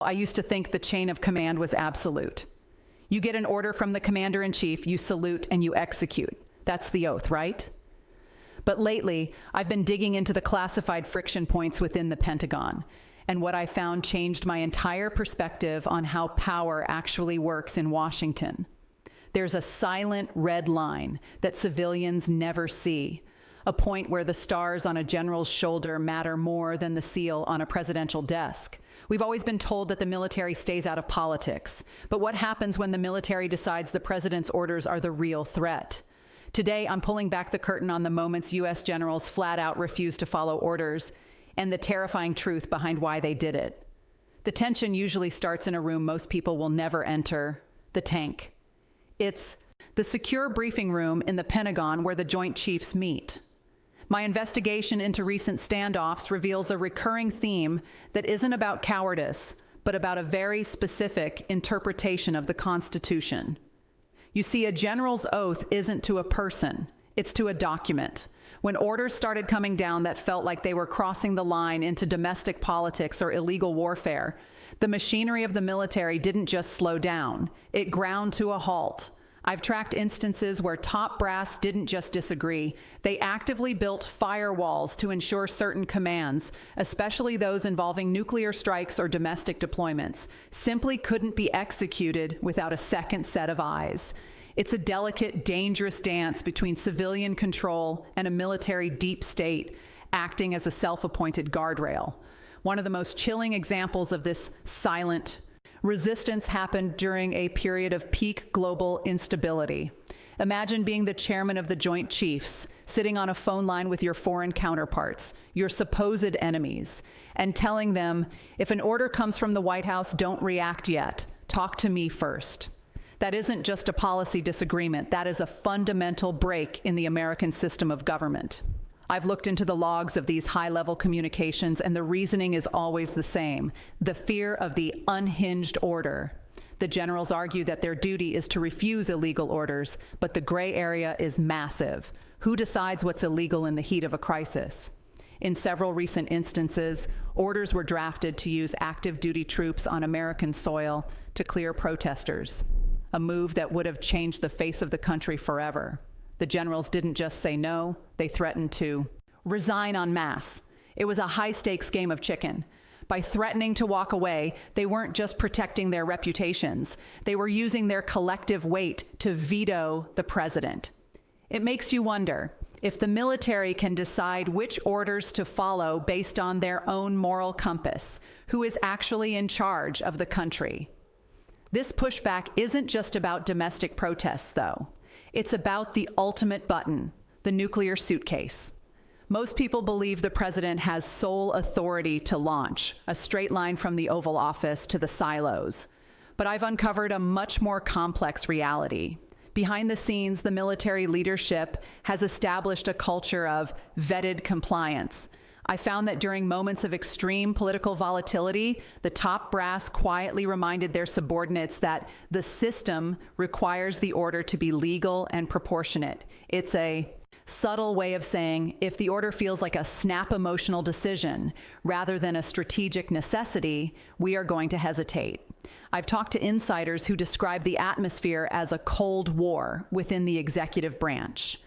I used to think the chain of command was absolute. You get an order from the commander-in-chief, you salute and you execute. That's the oath, right? But lately, I've been digging into the classified friction points within the Pentagon, and what I found changed my entire perspective on how power actually works in Washington. There's a silent red line that civilians never see, a point where the stars on a general's shoulder matter more than the seal on a presidential desk. We've always been told that the military stays out of politics, but what happens when the military decides the president's orders are the real threat? Today, I'm pulling back the curtain on the moments U.S. generals flat out refused to follow orders and the terrifying truth behind why they did it. The tension usually starts in a room most people will never enter, the tank. It's the secure briefing room in the Pentagon where the Joint Chiefs meet. My investigation into recent standoffs reveals a recurring theme that isn't about cowardice, but about a very specific interpretation of the Constitution. You see, a general's oath isn't to a person, it's to a document. When orders started coming down that felt like they were crossing the line into domestic politics or illegal warfare, the machinery of the military didn't just slow down, it ground to a halt. I've tracked instances where top brass didn't just disagree, they actively built firewalls to ensure certain commands, especially those involving nuclear strikes or domestic deployments, simply couldn't be executed without a second set of eyes. It's a delicate, dangerous dance between civilian control and a military deep state acting as a self-appointed guardrail. One of the most chilling examples of this silent resistance happened during a period of peak global instability. Imagine being the chairman of the Joint Chiefs, sitting on a phone line with your foreign counterparts, your supposed enemies, and telling them, if an order comes from the White House, don't react yet. Talk to me first. That isn't just a policy disagreement, that is a fundamental break in the American system of government. I've looked into the logs of these high-level communications, and the reasoning is always the same: the fear of the unhinged order. The generals argue that their duty is to refuse illegal orders, but the gray area is massive. Who decides what's illegal in the heat of a crisis? In several recent instances, orders were drafted to use active duty troops on American soil to clear protesters, a move that would have changed the face of the country forever. The generals didn't just say no, they threatened to resign en masse. It was a high-stakes game of chicken. By threatening to walk away, they weren't just protecting their reputations, they were using their collective weight to veto the president. It makes you wonder, if the military can decide which orders to follow based on their own moral compass, who is actually in charge of the country? This pushback isn't just about domestic protests, though. It's about the ultimate button, the nuclear suitcase. Most people believe the president has sole authority to launch, a straight line from the Oval Office to the silos. But I've uncovered a much more complex reality. Behind the scenes, the military leadership has established a culture of vetted compliance. I found that during moments of extreme political volatility, the top brass quietly reminded their subordinates that the system requires the order to be legal and proportionate. It's a subtle way of saying, if the order feels like a snap emotional decision rather than a strategic necessity, we are going to hesitate. I've talked to insiders who describe the atmosphere as a Cold War within the executive branch.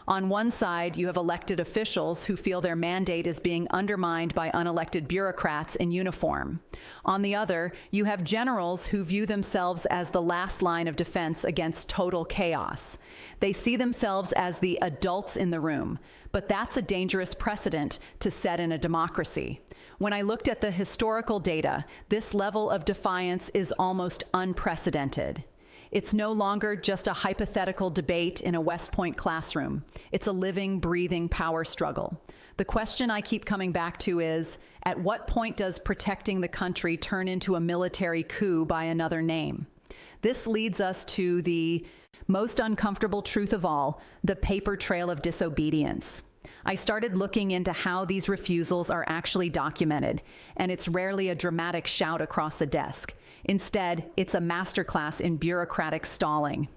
On one side, you have elected officials who feel their mandate is being undermined by unelected bureaucrats in uniform. On the other, you have generals who view themselves as the last line of defense against total chaos. They see themselves as the adults in the room, but that's a dangerous precedent to set in a democracy. When I looked at the historical data, this level of defiance is almost unprecedented. It's no longer just a hypothetical debate in a West Point classroom. It's a living, breathing power struggle. The question I keep coming back to is, at what point does protecting the country turn into a military coup by another name? This leads us to the most uncomfortable truth of all, the paper trail of disobedience. I started looking into how these refusals are actually documented, and it's rarely a dramatic shout across a desk. Instead, it's a masterclass in bureaucratic stalling.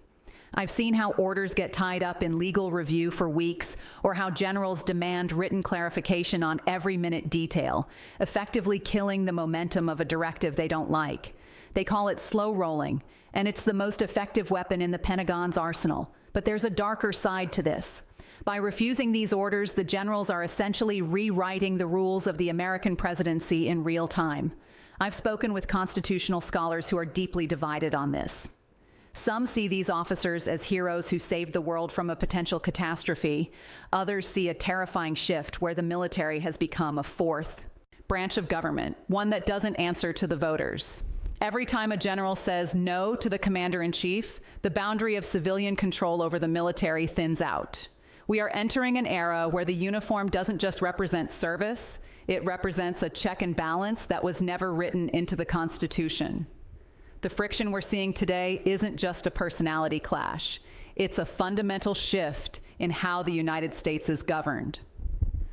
I've seen how orders get tied up in legal review for weeks, or how generals demand written clarification on every minute detail, effectively killing the momentum of a directive they don't like. They call it slow rolling, and it's the most effective weapon in the Pentagon's arsenal. But there's a darker side to this. By refusing these orders, the generals are essentially rewriting the rules of the American presidency in real time. I've spoken with constitutional scholars who are deeply divided on this. Some see these officers as heroes who saved the world from a potential catastrophe. Others see a terrifying shift where the military has become a fourth branch of government, one that doesn't answer to the voters. Every time a general says no to the commander-in-chief, the boundary of civilian control over the military thins out. We are entering an era where the uniform doesn't just represent service, it represents a check and balance that was never written into the Constitution. The friction we're seeing today isn't just a personality clash. It's a fundamental shift in how the United States is governed.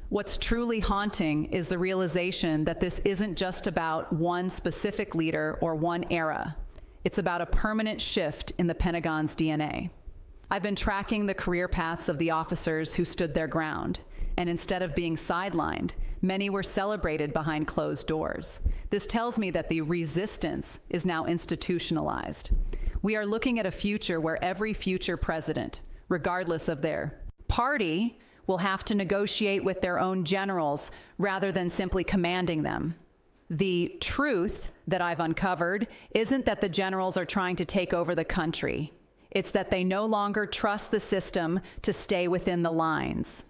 What's truly haunting is the realization that this isn't just about one specific leader or one era. It's about a permanent shift in the Pentagon's DNA. I've been tracking the career paths of the officers who stood their ground, and instead of being sidelined, many were celebrated behind closed doors. This tells me that the resistance is now institutionalized. We are looking at a future where every future president, regardless of their party, will have to negotiate with their own generals rather than simply commanding them. The truth that I've uncovered isn't that the generals are trying to take over the country. It's that they no longer trust the system to stay within the lines.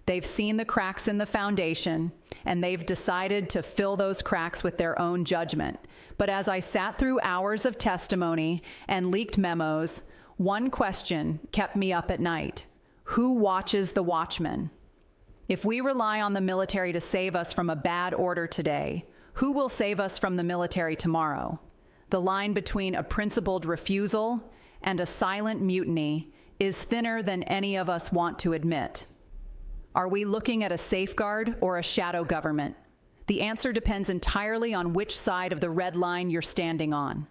They've seen the cracks in the foundation, and they've decided to fill those cracks with their own judgment. But as I sat through hours of testimony and leaked memos, one question kept me up at night. Who watches the watchmen? If we rely on the military to save us from a bad order today, who will save us from the military tomorrow? The line between a principled refusal and a silent mutiny is thinner than any of us want to admit. Are we looking at a safeguard or a shadow government? The answer depends entirely on which side of the red line you're standing on.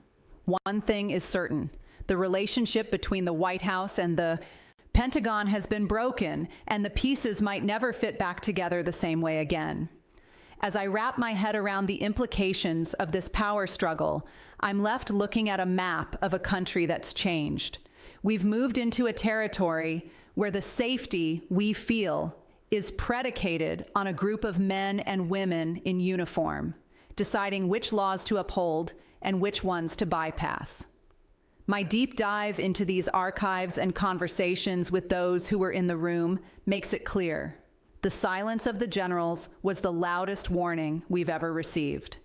One thing is certain: the relationship between the White House and the Pentagon has been broken, and the pieces might never fit back together the same way again. As I wrap my head around the implications of this power struggle, I'm left looking at a map of a country that's changed. We've moved into a territory where the safety we feel is predicated on a group of men and women in uniform, deciding which laws to uphold and which ones to bypass. My deep dive into these archives and conversations with those who were in the room makes it clear. The silence of the generals was the loudest warning we've ever received.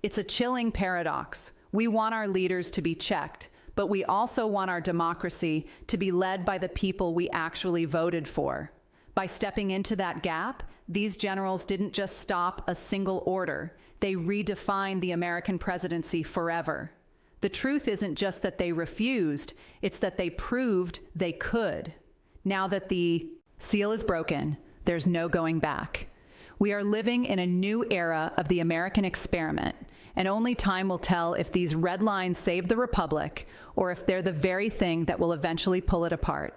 It's a chilling paradox. We want our leaders to be checked, but we also want our democracy to be led by the people we actually voted for. By stepping into that gap, these generals didn't just stop a single order. They redefined the American presidency forever. The truth isn't just that they refused, it's that they proved they could. Now that the seal is broken, there's no going back. We are living in a new era of the American experiment, and only time will tell if these red lines save the republic or if they're the very thing that will eventually pull it apart.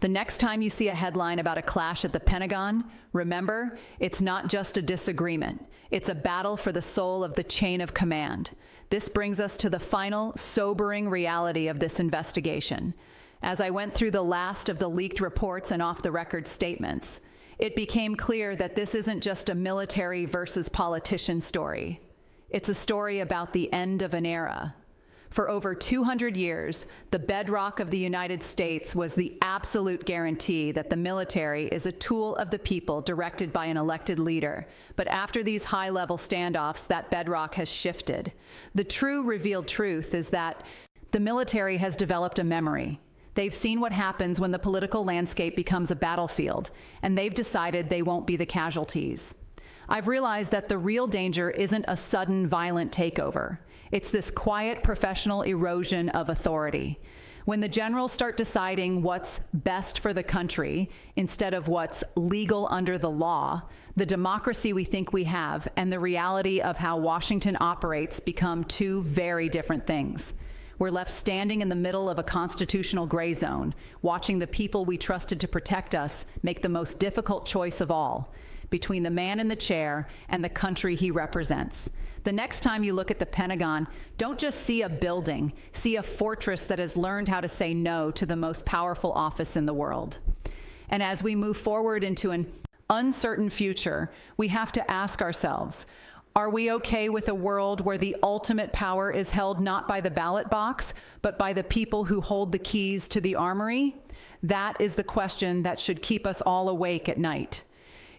The next time you see a headline about a clash at the Pentagon, remember, it's not just a disagreement. It's a battle for the soul of the chain of command. This brings us to the final, sobering reality of this investigation. As I went through the last of the leaked reports and off-the-record statements, it became clear that this isn't just a military versus politician story. It's a story about the end of an era. For over 200 years, the bedrock of the United States was the absolute guarantee that the military is a tool of the people directed by an elected leader. But after these high-level standoffs, that bedrock has shifted. The true revealed truth is that the military has developed a memory. They've seen what happens when the political landscape becomes a battlefield, and they've decided they won't be the casualties. I've realized that the real danger isn't a sudden, violent takeover. It's this quiet, professional erosion of authority. When the generals start deciding what's best for the country instead of what's legal under the law, the democracy we think we have and the reality of how Washington operates become two very different things. We're left standing in the middle of a constitutional gray zone, watching the people we trusted to protect us make the most difficult choice of all, between the man in the chair and the country he represents. The next time you look at the Pentagon, don't just see a building, see a fortress that has learned how to say no to the most powerful office in the world. And as we move forward into an uncertain future, we have to ask ourselves, are we okay with a world where the ultimate power is held not by the ballot box, but by the people who hold the keys to the armory? That is the question that should keep us all awake at night.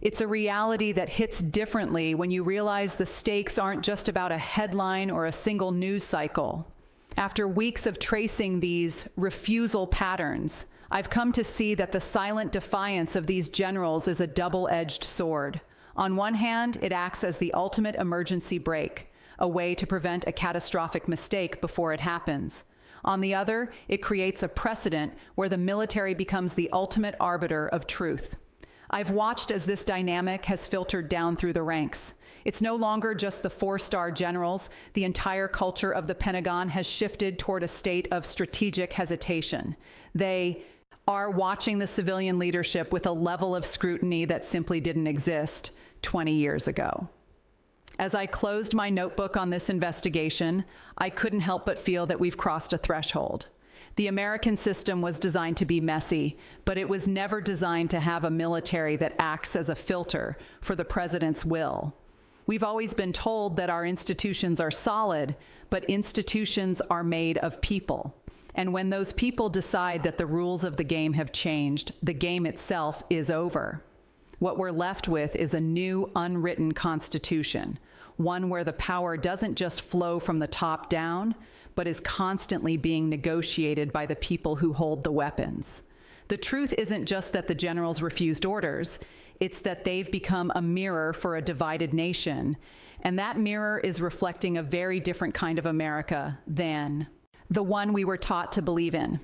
It's a reality that hits differently when you realize the stakes aren't just about a headline or a single news cycle. After weeks of tracing these refusal patterns, I've come to see that the silent defiance of these generals is a double-edged sword. On one hand, it acts as the ultimate emergency brake, a way to prevent a catastrophic mistake before it happens. On the other, it creates a precedent where the military becomes the ultimate arbiter of truth. I've watched as this dynamic has filtered down through the ranks. It's no longer just the four-star generals. The entire culture of the Pentagon has shifted toward a state of strategic hesitation. They are watching the civilian leadership with a level of scrutiny that simply didn't exist 20 years ago. As I closed my notebook on this investigation, I couldn't help but feel that we've crossed a threshold. The American system was designed to be messy, but it was never designed to have a military that acts as a filter for the president's will. We've always been told that our institutions are solid, but institutions are made of people. And when those people decide that the rules of the game have changed, the game itself is over. What we're left with is a new unwritten constitution, one where the power doesn't just flow from the top down, but is constantly being negotiated by the people who hold the weapons. The truth isn't just that the generals refused orders, it's that they've become a mirror for a divided nation, and that mirror is reflecting a very different kind of America than the one we were taught to believe in.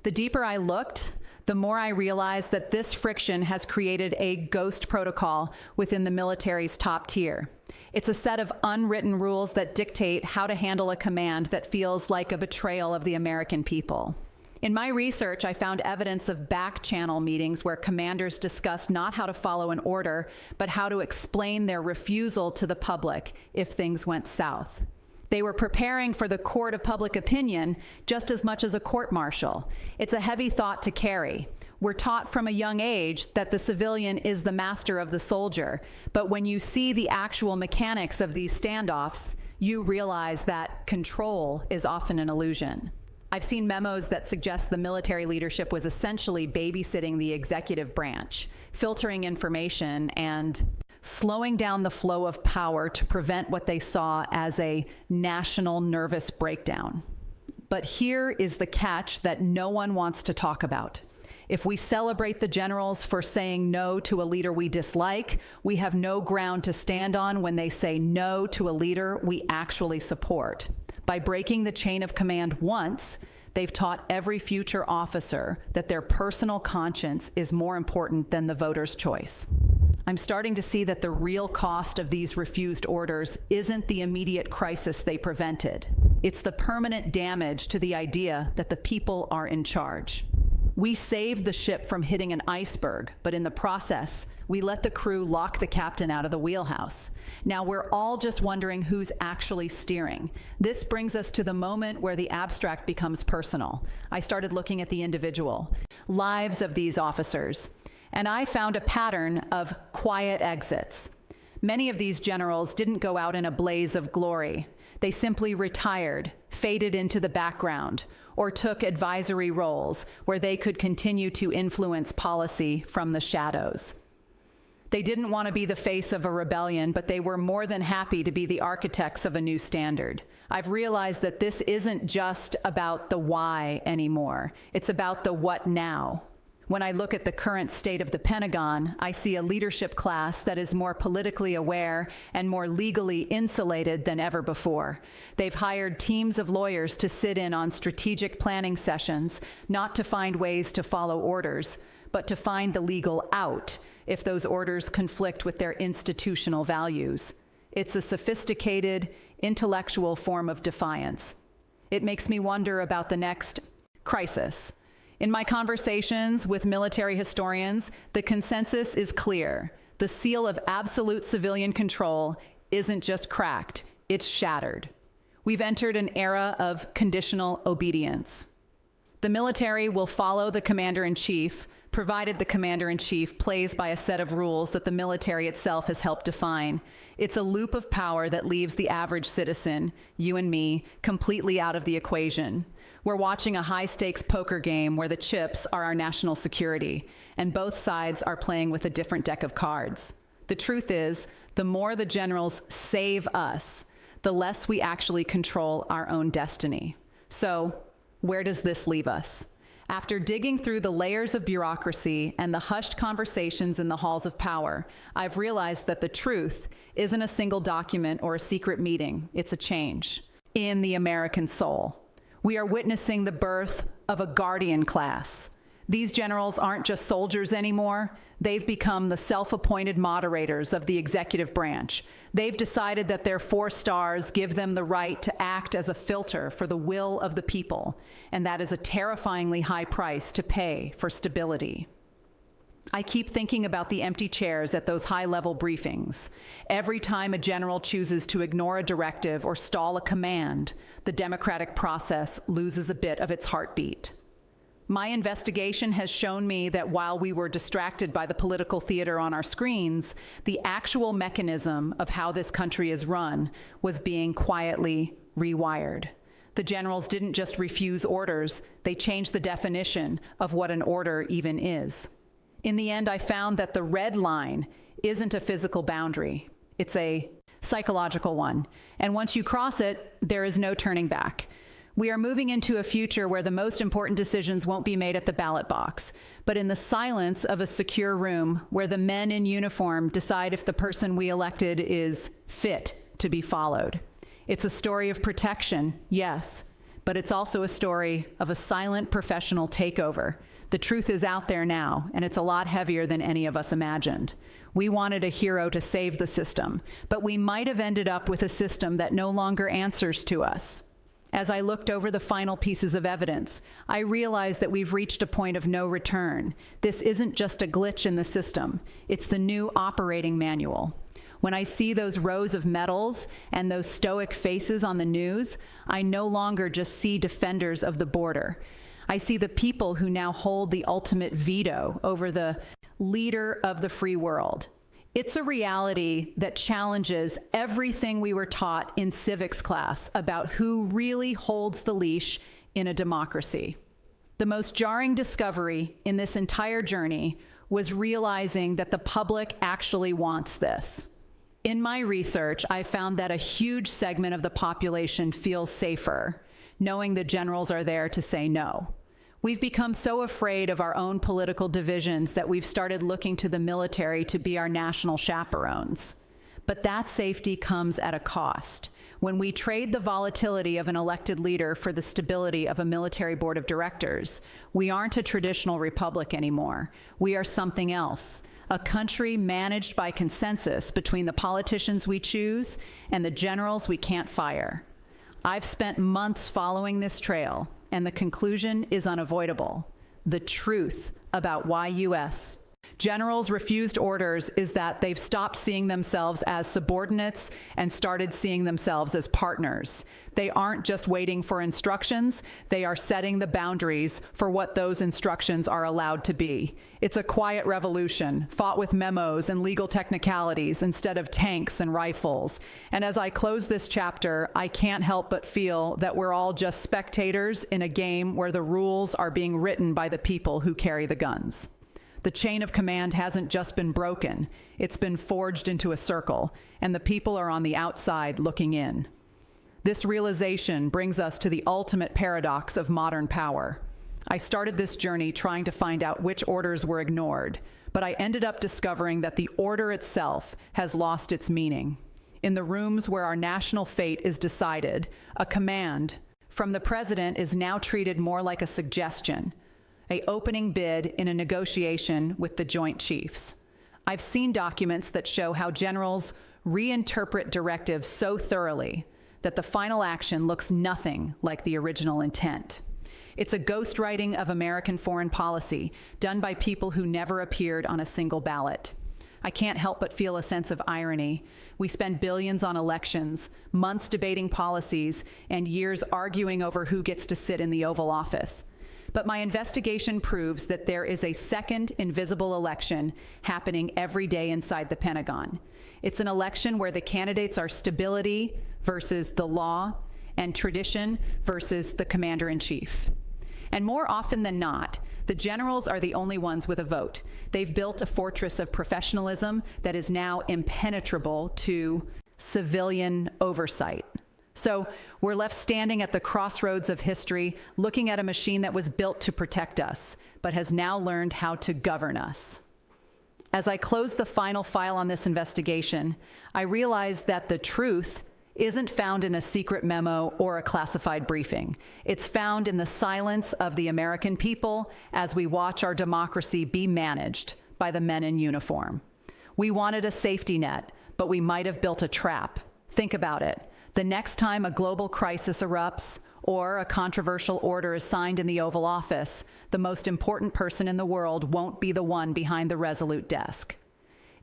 The deeper I looked, the more I realized that this friction has created a ghost protocol within the military's top tier. It's a set of unwritten rules that dictate how to handle a command that feels like a betrayal of the American people. In my research, I found evidence of back-channel meetings where commanders discussed not how to follow an order, but how to explain their refusal to the public if things went south. They were preparing for the court of public opinion just as much as a court-martial. It's a heavy thought to carry. We're taught from a young age that the civilian is the master of the soldier, but when you see the actual mechanics of these standoffs, you realize that control is often an illusion. I've seen memos that suggest the military leadership was essentially babysitting the executive branch, filtering information and slowing down the flow of power to prevent what they saw as a national nervous breakdown. But here is the catch that no one wants to talk about. If we celebrate the generals for saying no to a leader we dislike, we have no ground to stand on when they say no to a leader we actually support. By breaking the chain of command once, they've taught every future officer that their personal conscience is more important than the voter's choice. I'm starting to see that the real cost of these refused orders isn't the immediate crisis they prevented. It's the permanent damage to the idea that the people are in charge. We saved the ship from hitting an iceberg, but in the process, we let the crew lock the captain out of the wheelhouse. Now we're all just wondering who's actually steering. This brings us to the moment where the abstract becomes personal. I started looking at the individual lives of these officers, and I found a pattern of quiet exits. Many of these generals didn't go out in a blaze of glory. They simply retired, faded into the background, or took advisory roles where they could continue to influence policy from the shadows. They didn't want to be the face of a rebellion, but they were more than happy to be the architects of a new standard. I've realized that this isn't just about the why anymore. It's about the what now. When I look at the current state of the Pentagon, I see a leadership class that is more politically aware and more legally insulated than ever before. They've hired teams of lawyers to sit in on strategic planning sessions, not to find ways to follow orders, but to find the legal out if those orders conflict with their institutional values. It's a sophisticated, intellectual form of defiance. It makes me wonder about the next crisis. In my conversations with military historians, the consensus is clear. The seal of absolute civilian control isn't just cracked, it's shattered. We've entered an era of conditional obedience. The military will follow the commander-in-chief, provided the commander-in-chief plays by a set of rules that the military itself has helped define. It's a loop of power that leaves the average citizen, you and me, completely out of the equation. We're watching a high-stakes poker game where the chips are our national security, and both sides are playing with a different deck of cards. The truth is, the more the generals save us, the less we actually control our own destiny. So, where does this leave us? After digging through the layers of bureaucracy and the hushed conversations in the halls of power, I've realized that the truth isn't a single document or a secret meeting. It's a change in the American soul. We are witnessing the birth of a guardian class. These generals aren't just soldiers anymore. They've become the self-appointed moderators of the executive branch. They've decided that their 4 stars give them the right to act as a filter for the will of the people, and that is a terrifyingly high price to pay for stability. I keep thinking about the empty chairs at those high-level briefings. Every time a general chooses to ignore a directive or stall a command, the democratic process loses a bit of its heartbeat. My investigation has shown me that while we were distracted by the political theater on our screens, the actual mechanism of how this country is run was being quietly rewired. The generals didn't just refuse orders, they changed the definition of what an order even is. In the end, I found that the red line isn't a physical boundary, it's a psychological one. And once you cross it, there is no turning back. We are moving into a future where the most important decisions won't be made at the ballot box, but in the silence of a secure room where the men in uniform decide if the person we elected is fit to be followed. It's a story of protection, yes, but it's also a story of a silent professional takeover. The truth is out there now, and it's a lot heavier than any of us imagined. We wanted a hero to save the system, but we might have ended up with a system that no longer answers to us. As I looked over the final pieces of evidence, I realized that we've reached a point of no return. This isn't just a glitch in the system, it's the new operating manual. When I see those rows of medals and those stoic faces on the news, I no longer just see defenders of the border. I see the people who now hold the ultimate veto over the leader of the free world. It's a reality that challenges everything we were taught in civics class about who really holds the leash in a democracy. The most jarring discovery in this entire journey was realizing that the public actually wants this. In my research, I found that a huge segment of the population feels safer, knowing the generals are there to say no. We've become so afraid of our own political divisions that we've started looking to the military to be our national chaperones. But that safety comes at a cost. When we trade the volatility of an elected leader for the stability of a military board of directors, we aren't a traditional republic anymore. We are something else. A country managed by consensus between the politicians we choose and the generals we can't fire. I've spent months following this trail, and the conclusion is unavoidable. The truth about why U.S. generals refused orders is that they've stopped seeing themselves as subordinates and started seeing themselves as partners. They aren't just waiting for instructions, they are setting the boundaries for what those instructions are allowed to be. It's a quiet revolution, fought with memos and legal technicalities instead of tanks and rifles. And as I close this chapter, I can't help but feel that we're all just spectators in a game where the rules are being written by the people who carry the guns. The chain of command hasn't just been broken, it's been forged into a circle, and the people are on the outside looking in. This realization brings us to the ultimate paradox of modern power. I started this journey trying to find out which orders were ignored, but I ended up discovering that the order itself has lost its meaning. In the rooms where our national fate is decided, a command from the president is now treated more like a suggestion, an opening bid in a negotiation with the Joint Chiefs. I've seen documents that show how generals reinterpret directives so thoroughly that the final action looks nothing like the original intent. It's a ghostwriting of American foreign policy done by people who never appeared on a single ballot. I can't help but feel a sense of irony. We spend billions on elections, months debating policies, and years arguing over who gets to sit in the Oval Office. But my investigation proves that there is a second invisible election happening every day inside the Pentagon. It's an election where the candidates are stability versus the law and tradition versus the commander-in-chief. And more often than not, the generals are the only ones with a vote. They've built a fortress of professionalism that is now impenetrable to civilian oversight. So we're left standing at the crossroads of history, looking at a machine that was built to protect us, but has now learned how to govern us. As I close the final file on this investigation, I realize that the truth isn't found in a secret memo or a classified briefing. It's found in the silence of the American people as we watch our democracy be managed by the men in uniform. We wanted a safety net, but we might have built a trap. Think about it. The next time a global crisis erupts or a controversial order is signed in the Oval Office, the most important person in the world won't be the one behind the resolute desk.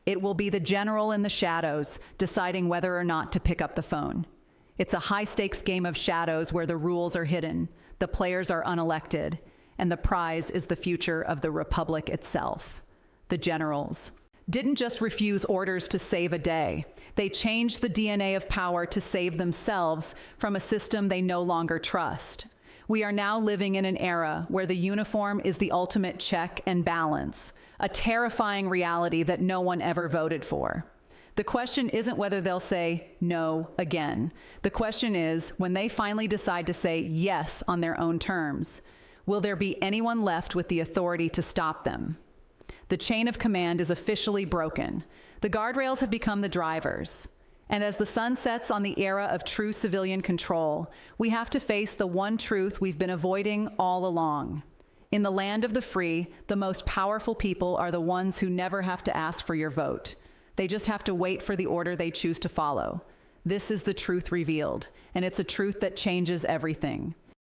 It will be the general in the shadows deciding whether or not to pick up the phone. It's a high-stakes game of shadows where the rules are hidden, the players are unelected, and the prize is the future of the republic itself. The generals didn't just refuse orders to save a day. They changed the DNA of power to save themselves from a system they no longer trust. We are now living in an era where the uniform is the ultimate check and balance, a terrifying reality that no one ever voted for. The question isn't whether they'll say no again. The question is, when they finally decide to say yes on their own terms, will there be anyone left with the authority to stop them? The chain of command is officially broken. The guardrails have become the drivers. And as the sun sets on the era of true civilian control, we have to face the one truth we've been avoiding all along. In the land of the free, the most powerful people are the ones who never have to ask for your vote. They just have to wait for the order they choose to follow. This is the truth revealed, and it's a truth that changes everything.